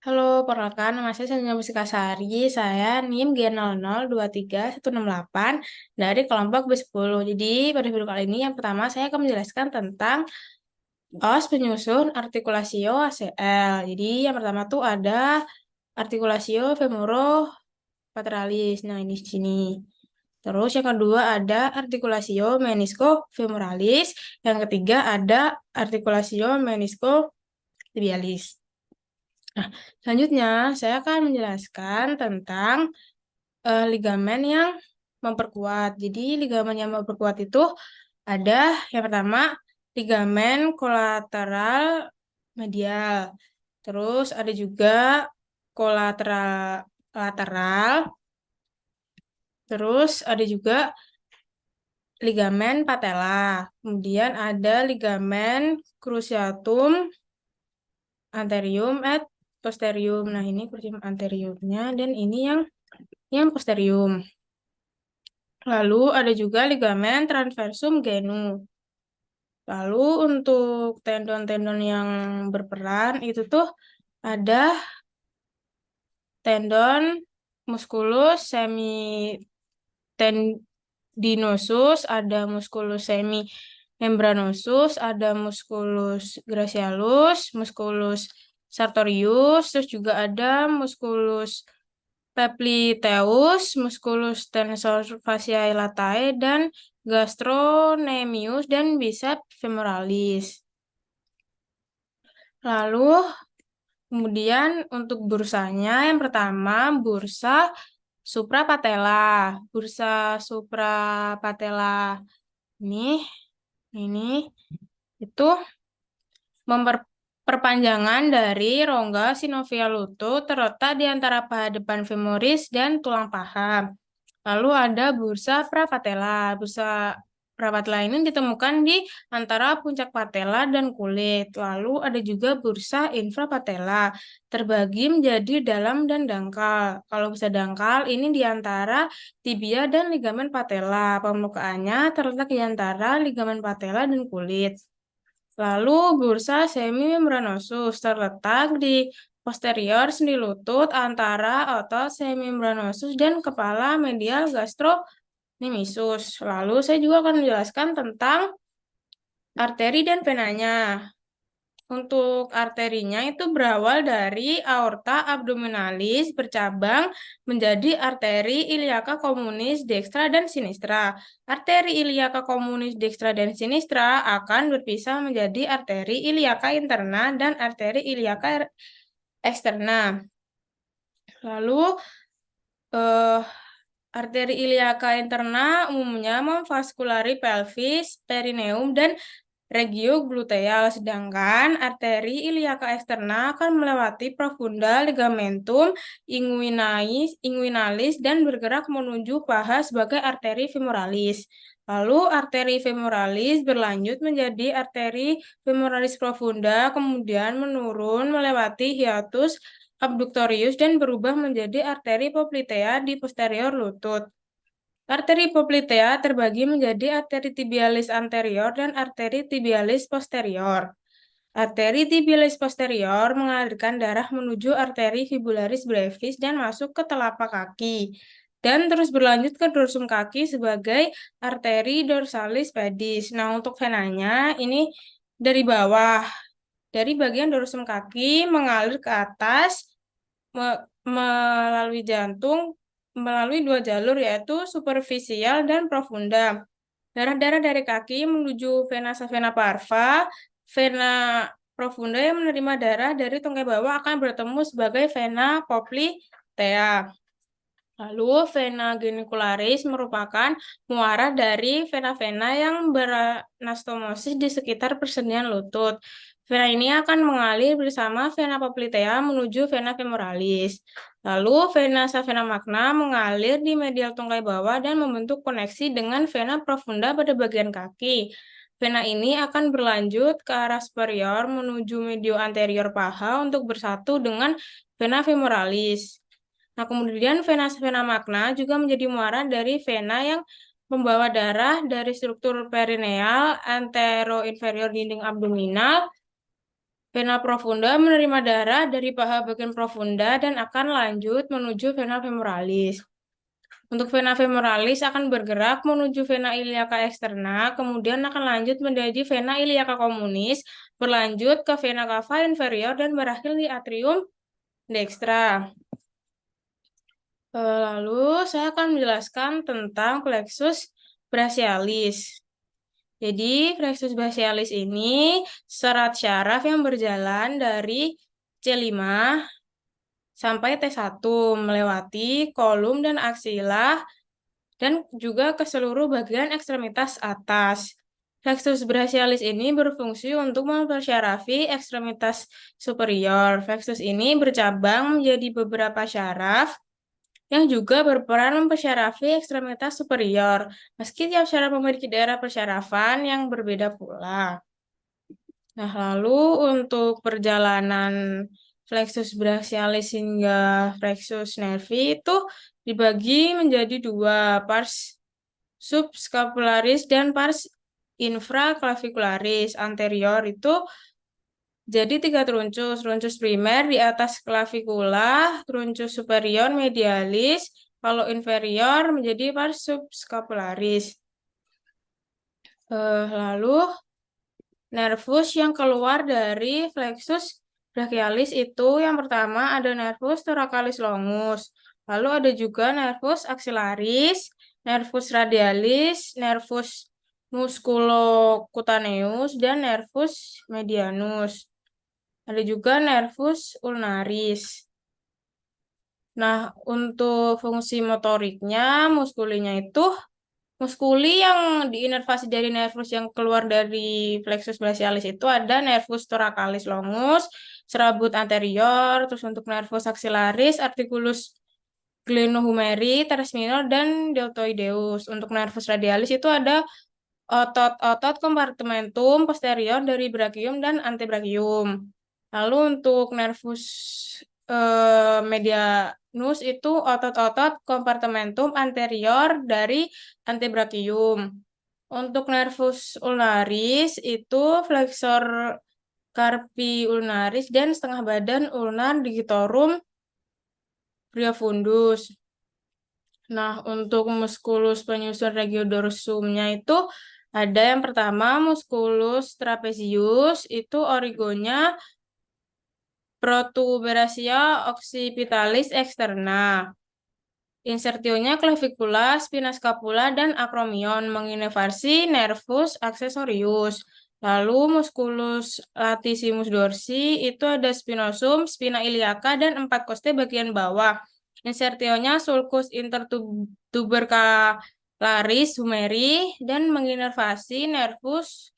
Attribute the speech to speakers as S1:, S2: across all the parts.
S1: Halo, perkenalkan nama saya Sanjana Mustika Sari. Saya NIM G00231168 dari kelompok B10. Jadi, pada video kali ini yang pertama saya akan menjelaskan tentang os penyusun artikulasio ACL. Jadi, yang pertama tuh ada artikulasio femoropateralis. Nah, ini di sini. Terus yang kedua ada artikulasio menisco-femoralis. Yang ketiga ada artikulasio menisco-tibialis. Nah, selanjutnya saya akan menjelaskan tentang ligamen yang memperkuat. Jadi, ligamen yang memperkuat itu ada yang pertama ligamen kolateral medial. Terus ada juga kolateral lateral. Terus ada juga ligamen patella. Kemudian ada ligamen cruciatum anterium et posterium. Nah, ini cruciatum anteriumnya dan ini yang posterium. Lalu ada juga ligamen transversum genu. Lalu untuk tendon-tendon yang berperan itu tuh ada tendon musculus semitendinosus, ada musculus semimembranosus, ada musculus gracialus, musculus sartorius, terus juga ada musculus Pepliteus, musculus tensor fasciae latae, dan gastrocnemius, dan biceps femoralis. Lalu, kemudian untuk bursanya, yang pertama bursa suprapatella. Bursa suprapatella ini, ini itu perpanjangan dari rongga sinovial lutut terletak di antara paha depan femoris dan tulang paha. Lalu ada bursa prapatella. Bursa prapatella ini ditemukan di antara puncak patella dan kulit. Lalu ada juga bursa infrapatella. Terbagi menjadi dalam dan dangkal. Kalau bursa dangkal ini di antara tibia dan ligamen patella. Permukaannya terletak di antara ligamen patella dan kulit. Lalu bursa semimembranosus terletak di posterior sendi lutut antara otot semimembranosus dan kepala medial gastrocnemius. Lalu saya juga akan menjelaskan tentang arteri dan venanya. Untuk arterinya itu berawal dari aorta abdominalis bercabang menjadi arteri iliaca communis dextra dan sinistra. Arteri iliaca communis dextra dan sinistra akan berpisah menjadi arteri iliaca interna dan arteri iliaca eksterna. Lalu eh, arteri iliaca interna umumnya memvaskulari pelvis, perineum, dan regio gluteal, sedangkan arteri iliaca eksterna akan melewati profunda ligamentum inguinalis dan bergerak menuju paha sebagai arteri femoralis. Lalu arteri femoralis berlanjut menjadi arteri femoralis profunda, kemudian menurun melewati hiatus abductorius dan berubah menjadi arteri poplitea di posterior lutut. Arteri poplitea terbagi menjadi arteri tibialis anterior dan arteri tibialis posterior. Arteri tibialis posterior mengalirkan darah menuju arteri fibularis brevis dan masuk ke telapak kaki, dan terus berlanjut ke dorsum kaki sebagai arteri dorsalis pedis. Nah, untuk venanya ini dari bawah, dari bagian dorsum kaki mengalir ke atas melalui jantung melalui dua jalur yaitu superficial dan profunda. Darah-darah dari kaki menuju vena savena parva, vena profunda yang menerima darah dari tungkai bawah akan bertemu sebagai vena poplitea. Lalu vena genicularis merupakan muara dari vena-vena yang beranastomosis di sekitar persendian lutut. Vena ini akan mengalir bersama vena poplitea menuju vena femoralis. Lalu vena savena magna mengalir di medial tungkai bawah dan membentuk koneksi dengan vena profunda pada bagian kaki. Vena ini akan berlanjut ke arah superior menuju medio anterior paha untuk bersatu dengan vena femoralis. Nah, kemudian vena savena magna juga menjadi muara dari vena yang membawa darah dari struktur perineal, anteroinferior dinding abdominal, Vena profunda menerima darah dari paha bagian profunda dan akan lanjut menuju vena femoralis. Untuk vena femoralis akan bergerak menuju vena iliaca externa, kemudian akan lanjut menjadi vena iliaca communis, berlanjut ke vena cava inferior dan berakhir di atrium dextra. Lalu saya akan menjelaskan tentang plexus brachialis. Jadi plexus brachialis ini serat syaraf yang berjalan dari C5 sampai T1 melewati kolum dan aksila dan juga ke seluruh bagian ekstremitas atas. Plexus brachialis ini berfungsi untuk mempersyarafi ekstremitas superior. Plexus ini bercabang menjadi beberapa syaraf yang juga berperan mempersyarafi ekstremitas superior. Meski tiap syaraf memiliki daerah persyarafan yang berbeda pula. Nah, lalu untuk perjalanan plexus brachialis hingga plexus nervi itu dibagi menjadi dua, pars subscapularis dan pars infraclavicularis. Anterior itu jadi 3 truncus. Truncus primer di atas klavikula, truncus superior medialis, kalau inferior menjadi pars subscapularis. Lalu nervus yang keluar dari plexus brachialis itu yang pertama ada nervus thoracalis longus, lalu ada juga nervus axillaris, nervus radialis, nervus musculocutaneus, dan nervus medianus. Ada juga nervus ulnaris. Nah, untuk fungsi motoriknya, muskulinya itu muskuli yang diinervasi dari nervus yang keluar dari plexus brachialis itu ada nervus thoracalis longus, serabut anterior, terus untuk nervus axillaris, articulus glenohumeri, teres minor, dan deltoideus. Untuk nervus radialis itu ada otot-otot kompartementum posterior dari brachium dan antebrachium. Lalu untuk nervus medianus itu otot-otot kompartementum anterior dari antebrachium. Untuk nervus ulnaris itu flexor carpi ulnaris dan setengah badan ulnar digitorum profundus. Nah, untuk muskulus penyusun regiodorsumnya itu ada yang pertama musculus trapezius, itu origonya protuberancia occipitalis externa. Insertionya clavicula, spina scapula, dan acromion menginervasi nervus accessorius. Lalu musculus latissimus dorsi itu ada spinosum, spina iliaca, dan 4 koste bagian bawah. Insertionya sulcus intertubercularis humeri dan menginervasi nervus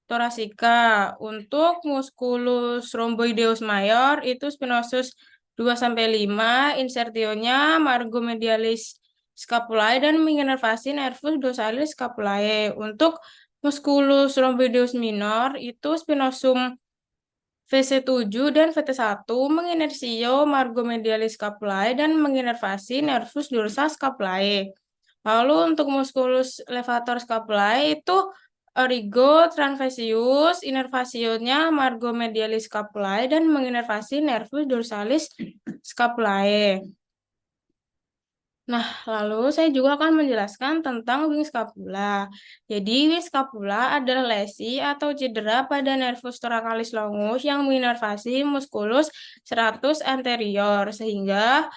S1: thoracica. Untuk musculus rhomboideus mayor itu spinosus 2-5, insertionya margomedialis scapulae dan menginervasi nervus dorsalis scapulae. Untuk musculus rhomboideus minor itu spinosum VC7 dan VT1 menginersio margomedialis scapulae dan menginervasi nervus dorsal scapulae. Lalu untuk musculus levator scapulae itu origo transversius, inervasionya margomedialis scapulae dan menginervasi nervus dorsalis scapulae. Nah, lalu saya juga akan menjelaskan tentang wing scapula. Jadi, wing scapula adalah lesi atau cedera pada nervus thoracalis longus yang menginervasi musculus serratus anterior, sehingga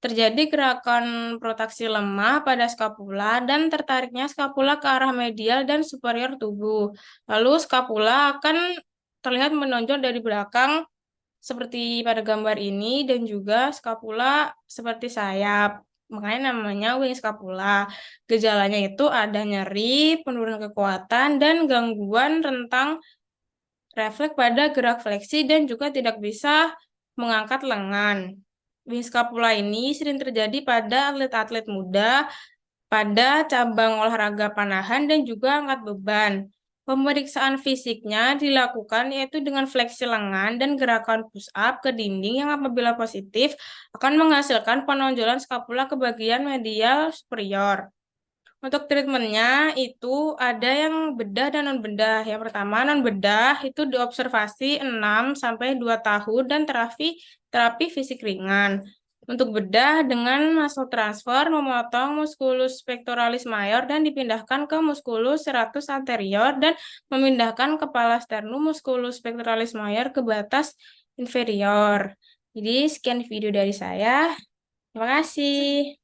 S1: terjadi gerakan protraksi lemah pada skapula dan tertariknya skapula ke arah medial dan superior tubuh. Lalu skapula akan terlihat menonjol dari belakang seperti pada gambar ini dan juga skapula seperti sayap. Makanya namanya wing scapula. Gejalanya itu ada nyeri, penurunan kekuatan, dan gangguan rentang refleks pada gerak fleksi dan juga tidak bisa mengangkat lengan. Wing scapula ini sering terjadi pada atlet-atlet muda, pada cabang olahraga panahan, dan juga angkat beban. Pemeriksaan fisiknya dilakukan yaitu dengan fleksi lengan dan gerakan push up ke dinding yang apabila positif akan menghasilkan penonjolan skapula ke bagian medial superior. Untuk treatmentnya itu ada yang bedah dan non bedah. Yang pertama non bedah itu diobservasi 6 sampai 2 tahun dan terapi fisik ringan. Untuk bedah dengan muscle transfer memotong musculus pectoralis mayor dan dipindahkan ke musculus serratus anterior dan memindahkan kepala sternum musculus pectoralis mayor ke batas inferior. Jadi sekian video dari saya. Terima kasih.